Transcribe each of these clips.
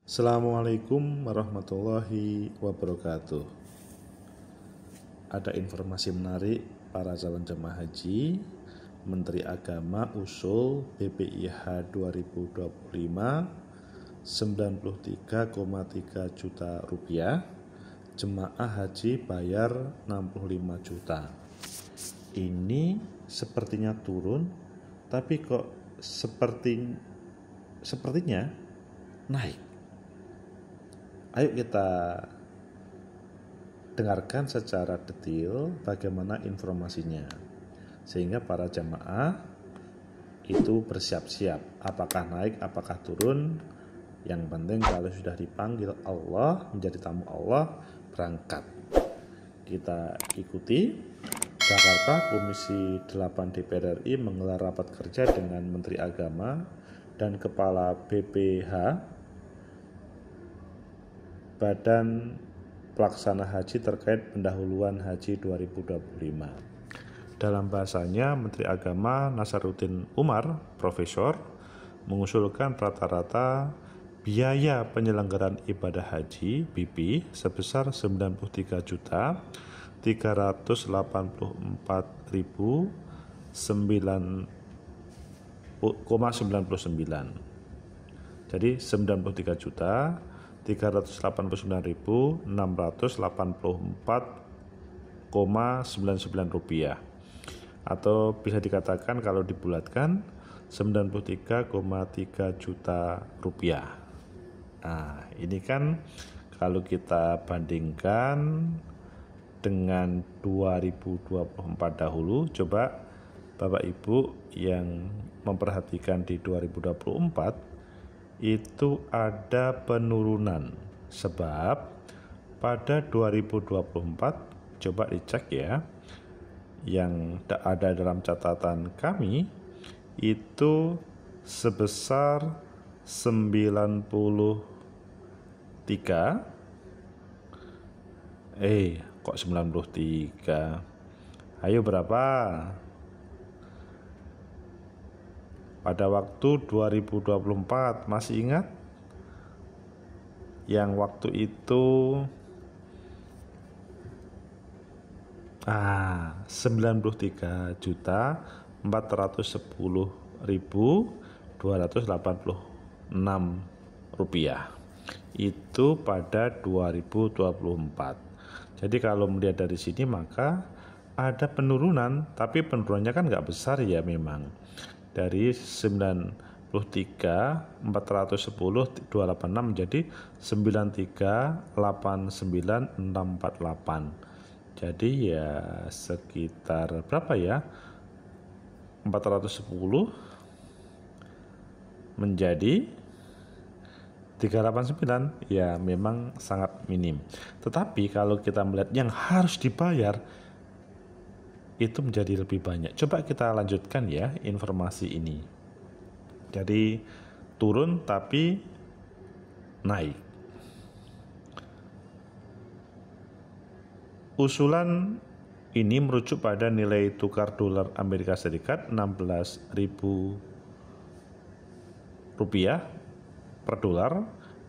Assalamualaikum warahmatullahi wabarakatuh. Ada informasi menarik para calon jemaah haji. Menteri Agama usul BPIH 2025 93,3 juta rupiah. Jemaah haji bayar 65 juta. Ini sepertinya turun, tapi kok sepertinya naik. Ayo kita dengarkan secara detail bagaimana informasinya, sehingga para jamaah itu bersiap-siap apakah naik, apakah turun. Yang penting kalau sudah dipanggil Allah, menjadi tamu Allah, berangkat. Kita ikuti. Jakarta, Komisi 8 DPR RI menggelar rapat kerja dengan Menteri Agama dan Kepala BPH Badan Pelaksana Haji terkait pendahuluan Haji 2025. Dalam bahasanya, Menteri Agama Nasaruddin Umar, Profesor, mengusulkan rata-rata biaya penyelenggaraan ibadah haji (BP) sebesar 93.384.099. Jadi 93.384.684,99 rupiah, atau bisa dikatakan kalau dibulatkan 93,3 juta rupiah. Nah, ini kan kalau kita bandingkan dengan 2024 dahulu, coba Bapak Ibu yang memperhatikan di 2024 itu ada penurunan, sebab pada 2024 coba dicek ya, yang ada dalam catatan kami itu sebesar 93. Kok 93? Ayo berapa? Pada waktu 2024 masih ingat? Yang waktu itu 93.410.286 rupiah. Itu pada 2024. Jadi kalau melihat dari sini maka ada penurunan, tapi penurunannya kan nggak besar ya memang. Dari 93.410.286 menjadi 93.89.648. Jadi ya sekitar berapa ya? 410 menjadi 389, ya memang sangat minim. Tetapi kalau kita melihat yang harus dibayar itu menjadi lebih banyak. Coba kita lanjutkan ya informasi ini. Jadi turun tapi naik. Usulan ini merujuk pada nilai tukar dolar Amerika Serikat 16.000 rupiah per dolar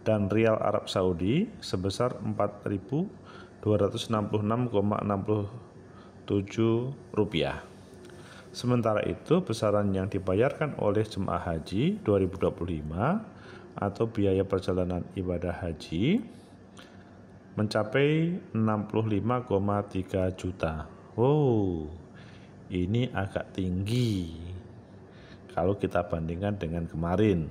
dan rial Arab Saudi sebesar 4.266,67 rupiah. Sementara itu besaran yang dibayarkan oleh jemaah haji 2025 atau biaya perjalanan ibadah haji mencapai 65,3 juta. Ini agak tinggi kalau kita bandingkan dengan kemarin.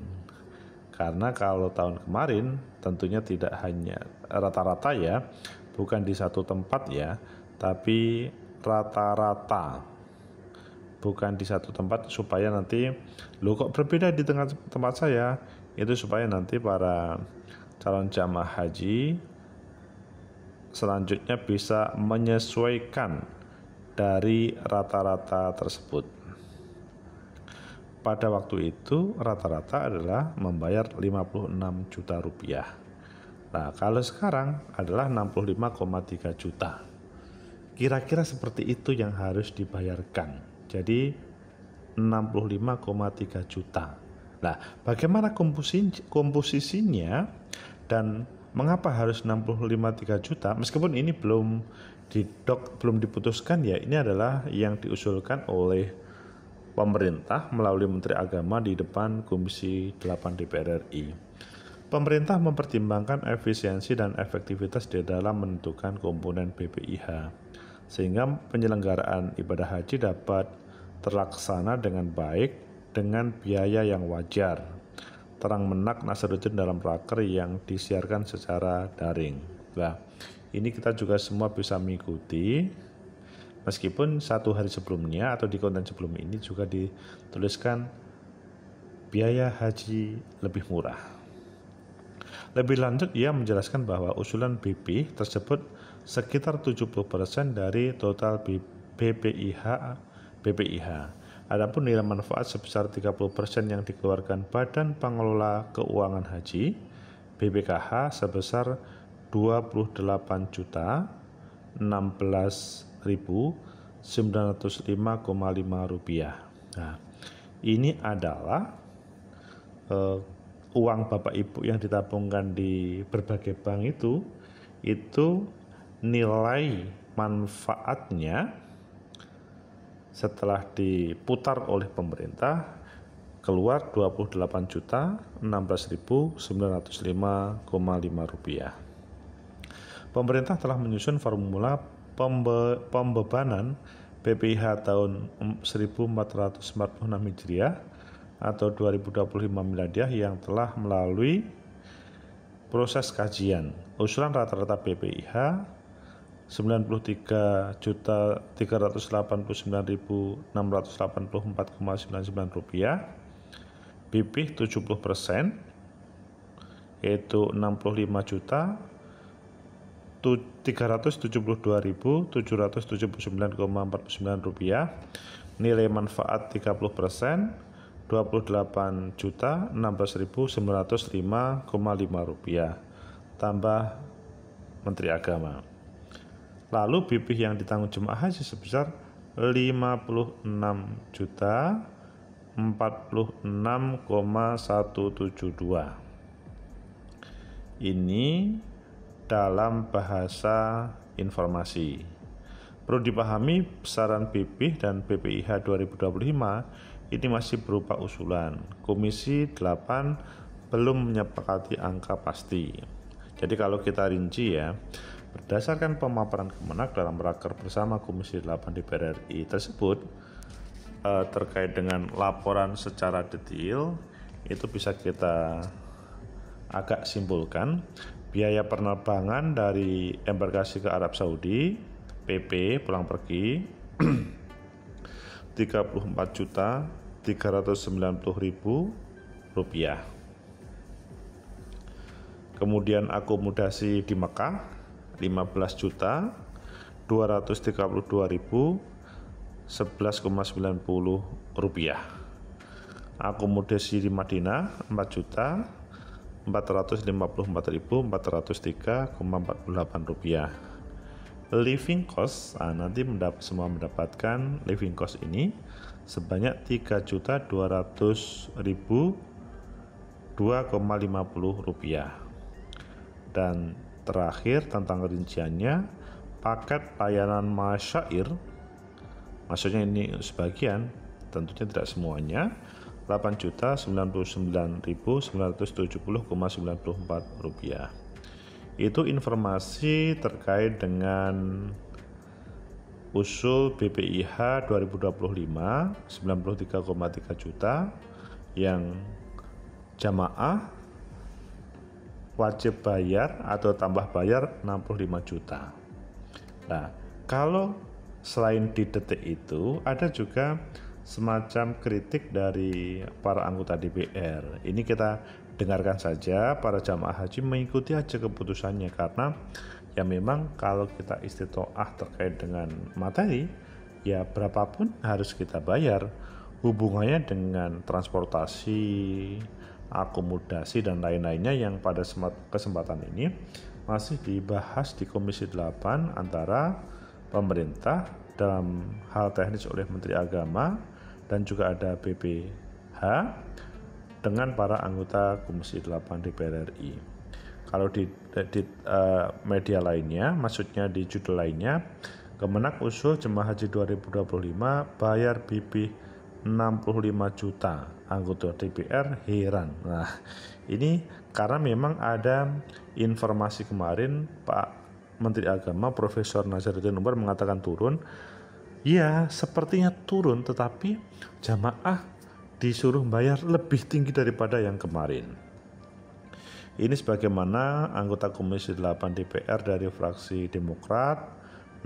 Karena kalau tahun kemarin tentunya tidak hanya rata-rata ya, bukan di satu tempat ya, tapi rata-rata, bukan di satu tempat, supaya nanti kok berbeda di tengah tempat saya, itu supaya nanti para calon jamaah haji selanjutnya bisa menyesuaikan dari rata-rata tersebut. Pada waktu itu rata-rata adalah membayar 56 juta rupiah. Nah, kalau sekarang adalah 65,3 juta. Kira-kira seperti itu yang harus dibayarkan. Jadi 65,3 juta. Nah, bagaimana komposisinya? Dan mengapa harus 65,3 juta? Meskipun ini belum diputuskan ya, ini adalah yang diusulkan oleh pemerintah melalui Menteri Agama di depan Komisi 8 DPR RI. Pemerintah mempertimbangkan efisiensi dan efektivitas di dalam menentukan komponen BPIH, sehingga penyelenggaraan ibadah haji dapat terlaksana dengan baik dengan biaya yang wajar. Terang menak Nasaruddin dalam raker yang disiarkan secara daring. Nah, ini kita juga semua bisa mengikuti, meskipun satu hari sebelumnya atau di konten sebelum ini juga dituliskan biaya haji lebih murah. Lebih lanjut, ia menjelaskan bahwa usulan BP tersebut sekitar 70% dari total BPIH. Adapun nilai manfaat sebesar 30% yang dikeluarkan Badan Pengelola Keuangan Haji BPKH sebesar 28.016.905,5 rupiah. Nah, ini adalah uang Bapak Ibu yang ditabungkan di berbagai bank itu nilai manfaatnya setelah diputar oleh pemerintah keluar 28.016.905,5 rupiah. Pemerintah telah menyusun formula pembebanan BPIH tahun 1446 Hijriah atau 2025 Miladiah yang telah melalui proses kajian. Usulan rata-rata BPIH 93.389.684,99 rupiah, BPIH 70% yaitu 65.372.779,49 rupiah, nilai manfaat 30% 28.016.905,5 rupiah tambah Menteri Agama. Lalu BPIH yang ditanggung jemaah haji sebesar 56.046,172. Ini dalam bahasa informasi. Perlu dipahami besaran BPIH dan BPIH 2025 ini masih berupa usulan. Komisi 8 belum menyepakati angka pasti. Jadi kalau kita rinci ya, berdasarkan pemaparan Kemenak dalam raker bersama Komisi 8 DPR RI tersebut terkait dengan laporan secara detail, itu bisa kita agak simpulkan. Biaya penerbangan dari embarkasi ke Arab Saudi, PP pulang pergi 34.390.000 rupiah. Kemudian akomodasi di Mekah 15.232.011,90 rupiah. Akomodasi di Madinah 4.454.403,48 rupiah. Living cost, nanti semua mendapatkan living cost ini sebanyak 3.200.002,50 rupiah. Dan terakhir tentang rinciannya, paket layanan masyair, maksudnya ini sebagian, tentunya tidak semuanya, 8.099.970,94 rupiah. Itu informasi terkait dengan usul BPIH 2025 93,3 juta yang jamaah wajib bayar atau tambah bayar 65 juta. Nah, kalau selain di detik itu ada juga semacam kritik dari para anggota DPR. Ini kita dengarkan saja, para jamaah haji mengikuti aja keputusannya, karena ya memang kalau kita istitoah terkait dengan materi ya berapapun harus kita bayar. Hubungannya dengan transportasi, akomodasi dan lain-lainnya yang pada kesempatan ini masih dibahas di Komisi 8 antara pemerintah dalam hal teknis oleh Menteri Agama dan juga ada BPH dengan para anggota Komisi 8 DPR RI. Kalau di media lainnya, maksudnya di judul lainnya, Kemenak usul jemaah haji 2025 bayar BP 65 juta. Anggota DPR heran. Nah, ini karena memang ada informasi kemarin Pak Menteri Agama Profesor Nazaruddin Umar mengatakan turun. Ya, sepertinya turun, tetapi jamaah disuruh bayar lebih tinggi daripada yang kemarin. Ini sebagaimana anggota Komisi 8 DPR dari fraksi Demokrat,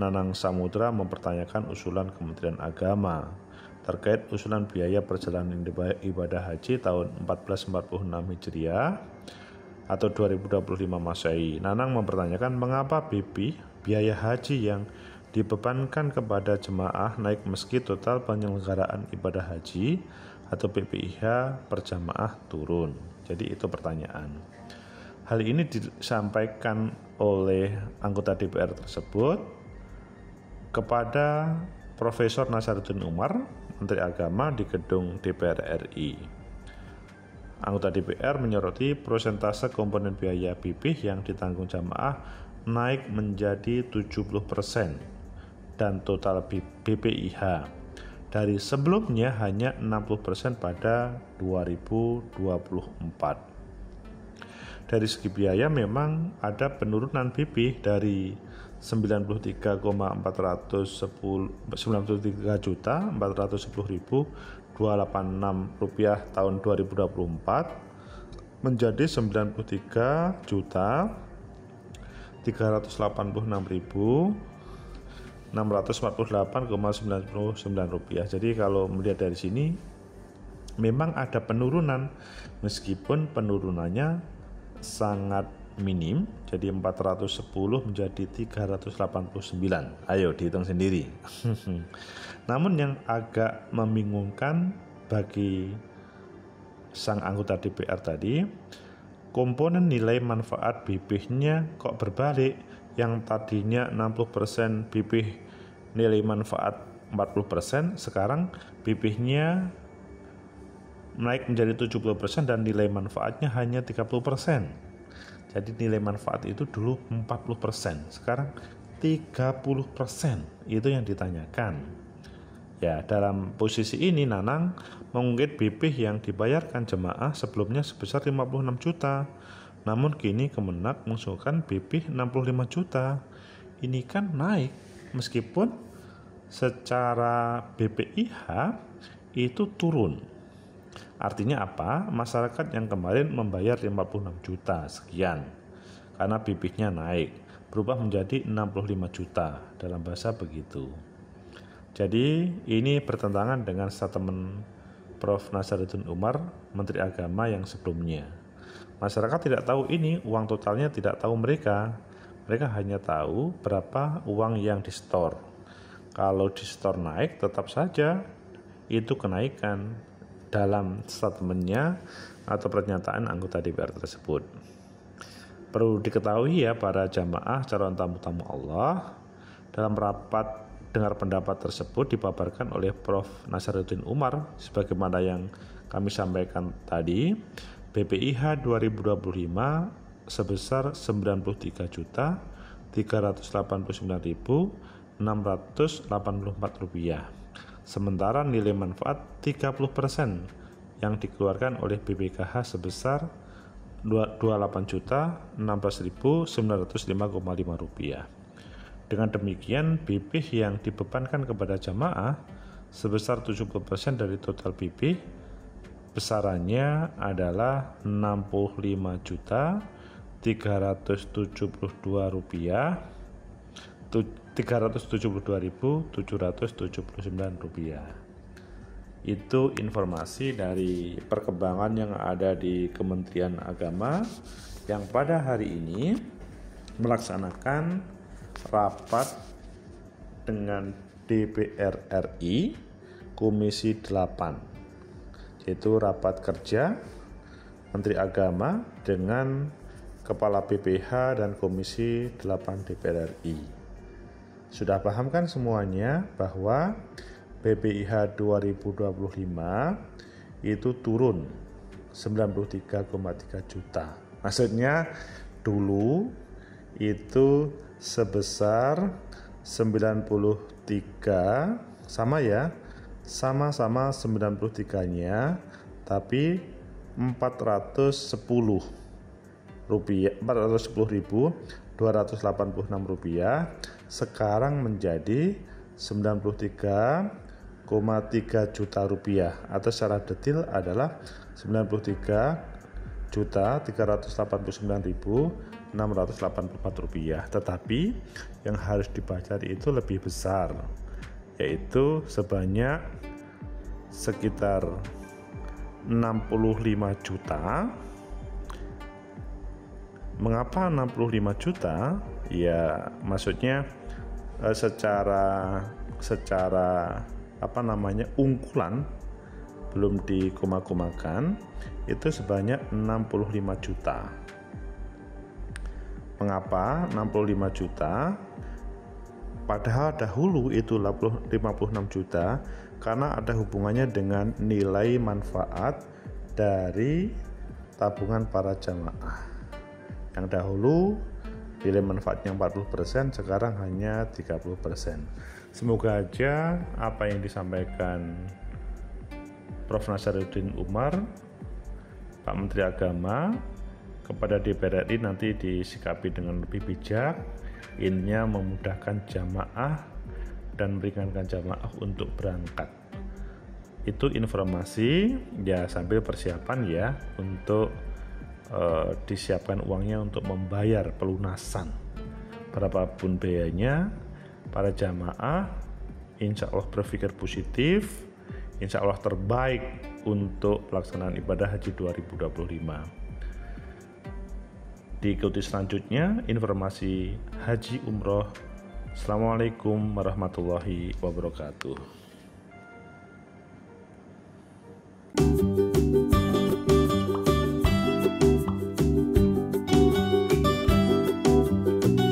Nanang Samudra, mempertanyakan usulan Kementerian Agama terkait usulan biaya perjalanan ibadah haji tahun 1446 Hijriah atau 2025 Masehi. Nanang mempertanyakan mengapa BP biaya haji yang dibebankan kepada jemaah naik meski total penyelenggaraan ibadah haji atau BPIH per jamaah turun. Jadi itu pertanyaan. Hal ini disampaikan oleh anggota DPR tersebut kepada Profesor Nazaruddin Umar, Menteri Agama di gedung DPR RI. Anggota DPR menyoroti persentase komponen biaya BP yang ditanggung jamaah naik menjadi 70% dan total BPIH dari sebelumnya hanya 60% pada 2024. Dari segi biaya memang ada penurunan BP dari 93 juta 410.286 rupiah tahun 2024 menjadi 93 juta 386.648,99 rupiah. Jadi kalau melihat dari sini memang ada penurunan meskipun penurunannya sangat minim, jadi 410 menjadi 389. Ayo dihitung sendiri. Namun yang agak membingungkan bagi sang anggota DPR tadi, komponen nilai manfaat BP-nya kok berbalik. Yang tadinya 60% BP nilai manfaat 40%, sekarang BP-nya naik menjadi 70% dan nilai manfaatnya hanya 30%. Jadi nilai manfaat itu dulu 40%, sekarang 30%. Itu yang ditanyakan. Ya, dalam posisi ini Nanang mengungkit BP yang dibayarkan jemaah sebelumnya sebesar 56 juta. Namun kini Kemenak mengusulkan BP 65 juta. Ini kan naik meskipun secara BPIH itu turun. Artinya apa? Masyarakat yang kemarin membayar 56 juta sekian karena BP-nya naik, berubah menjadi 65 juta, dalam bahasa begitu. Jadi ini bertentangan dengan statement Prof. Nazaruddin Umar, Menteri Agama yang sebelumnya. Masyarakat tidak tahu ini, uang totalnya tidak tahu mereka. Mereka hanya tahu berapa uang yang di-store. Kalau di-store naik, tetap saja itu kenaikan dalam statementnya atau pernyataan anggota DPR tersebut. Perlu diketahui ya para jamaah calon tamu-tamu Allah, dalam rapat dengar pendapat tersebut dipaparkan oleh Prof. Nazaruddin Umar sebagaimana yang kami sampaikan tadi. BPIH 2025 sebesar 93.389.684 rupiah. Sementara nilai manfaat 30% yang dikeluarkan oleh BPKH sebesar 28.016.905,5 rupiah. Dengan demikian BP yang dibebankan kepada jamaah sebesar 70% dari total BP besarannya adalah 65.372 rupiah 372.779 rupiah. Itu informasi dari perkembangan yang ada di Kementerian Agama yang pada hari ini melaksanakan rapat dengan DPR RI Komisi 8, yaitu rapat kerja Menteri Agama dengan Kepala BPH dan Komisi 8 DPR RI. Sudah paham kan semuanya bahwa BPIH 2025 itu turun 93,3 juta. Maksudnya dulu itu sebesar 93, sama ya, sama-sama 93-nya, tapi 410.286 rupiah sekarang menjadi 93,3 juta rupiah, atau secara detail adalah 93.389.684 rupiah. Tetapi yang harus dibayar itu lebih besar, yaitu sebanyak sekitar 65 juta. Mengapa 65 juta? Ya, maksudnya secara ungkulan, belum dikoma-komakan, itu sebanyak 65 juta. Mengapa 65 juta? Padahal dahulu itu 56 juta, karena ada hubungannya dengan nilai manfaat dari tabungan para jamaah. Yang dahulu nilai manfaatnya 40%, sekarang hanya 30%. Semoga aja apa yang disampaikan Prof. Nasaruddin Umar, Pak Menteri Agama, kepada DPR RI nanti disikapi dengan lebih bijak, intinya memudahkan jamaah dan meringankan jamaah untuk berangkat. Itu informasi ya, sambil persiapan ya untuk disiapkan uangnya untuk membayar pelunasan berapapun biayanya. Para jamaah insya Allah berpikir positif, insya Allah terbaik untuk pelaksanaan ibadah haji 2025. Diikuti selanjutnya informasi haji umroh. Assalamualaikum warahmatullahi wabarakatuh.